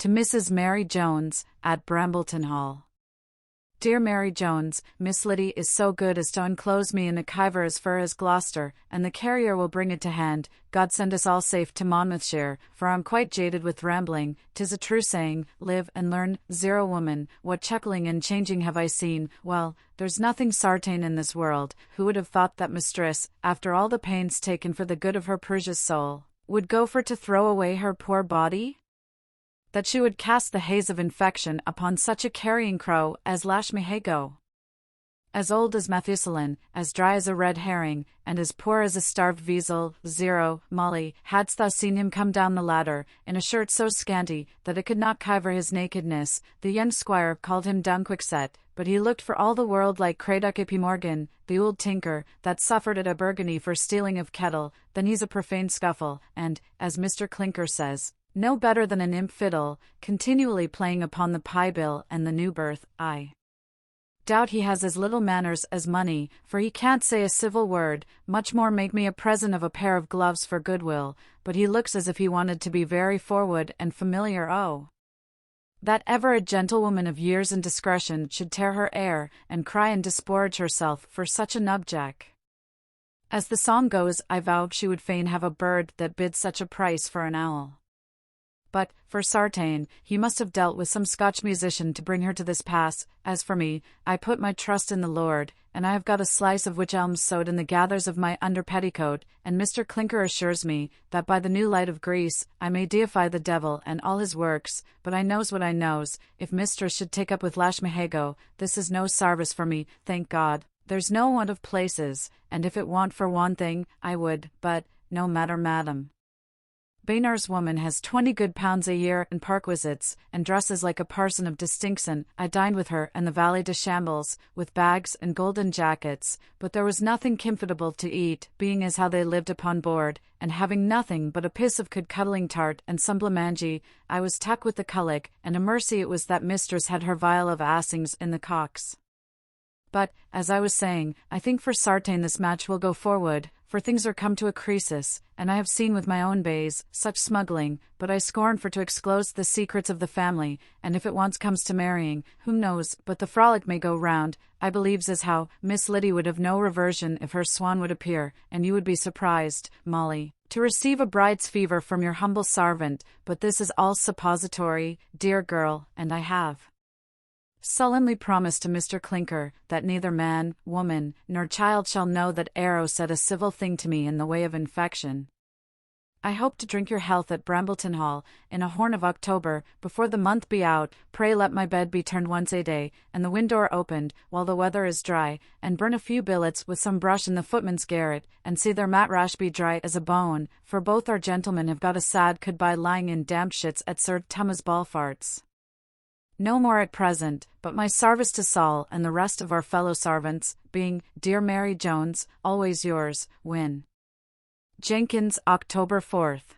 to Mrs. Mary Jones, at Brambleton Hall. Dear Mary Jones, Miss Liddy is so good as to enclose me in a kiver as fur as Gloucester, and the carrier will bring it to hand. God send us all safe to Monmouthshire, for I'm quite jaded with rambling. 'Tis a true saying, live and learn. Zero woman, what chuckling and changing have I seen. Well, there's nothing sartain in this world. Who would have thought that mistress, after all the pains taken for the good of her precious soul, would go for to throw away her poor body? That she would cast the haze of infection upon such a carrying crow as Lashmihago. As old as Methuselah, as dry as a red herring, and as poor as a starved weasel. Zero, Molly, hadst thou seen him come down the ladder, in a shirt so scanty that it could not cover his nakedness. The young squire called him Dunquickset, but he looked for all the world like Cradock Ip Morgan, the old tinker, that suffered at a Burgundy for stealing of kettle. Then he's a profane scuffle, and, as Mr. Clinker says, no better than an imp fiddle, continually playing upon the pie-bill and the new birth. I doubt he has as little manners as money, for he can't say a civil word, much more make me a present of a pair of gloves for goodwill, but he looks as if he wanted to be very forward and familiar. Oh, that ever a gentlewoman of years and discretion should tear her hair, and cry and disparage herself for such an object. As the song goes, I vowed she would fain have a bird that bid such a price for an owl. But, for sartain, he must have dealt with some Scotch musician to bring her to this pass. As for me, I put my trust in the Lord, and I have got a slice of wych elm sewed in the gathers of my under petticoat, and Mr. Clinker assures me, that by the new light of grease, I may deify the devil and all his works. But I knows what I knows. If mistress should take up with Lashmihago, this is no sarvice for me, thank God. There's no want of places, and if it want for one thing, I would, but, no matter, madam. Baynard's woman has 20 good pounds a year in perquisites, and dresses like a parson of distinction. I dined with her and the valet de chambre, with bags and golden jackets, but there was nothing comfortable to eat, being as how they lived upon board, and having nothing but a piece of cuddling tart and some blancmange. I was tuck with the culloch, and a mercy it was that mistress had her vial of assings in the cocks. But, as I was saying, I think for sartain this match will go forward, for things are come to a crisis, and I have seen with my own bays such smuggling, but I scorn for to exclose the secrets of the family, and if it once comes to marrying, who knows but the frolic may go round. I believes as how Miss Liddy would have no reversion if her swan would appear, and you would be surprised, Molly, to receive a bride's fever from your humble servant, but this is all suppository, dear girl, and I have sullenly promised to Mr. Clinker, that neither man, woman, nor child shall know that Arrow said a civil thing to me in the way of infection. I hope to drink your health at Brambleton Hall, in a horn of October, before the month be out. Pray let my bed be turned once a day, and the window opened, while the weather is dry, and burn a few billets with some brush in the footman's garret, and see their matrash be dry as a bone, for both our gentlemen have got a sad goodbye lying in damp shits at Sir Thomas Balfart's. No more at present, but my sarvice to Saul and the rest of our fellow servants, being, dear Mary Jones, always yours, Win. Jenkins, October 4th.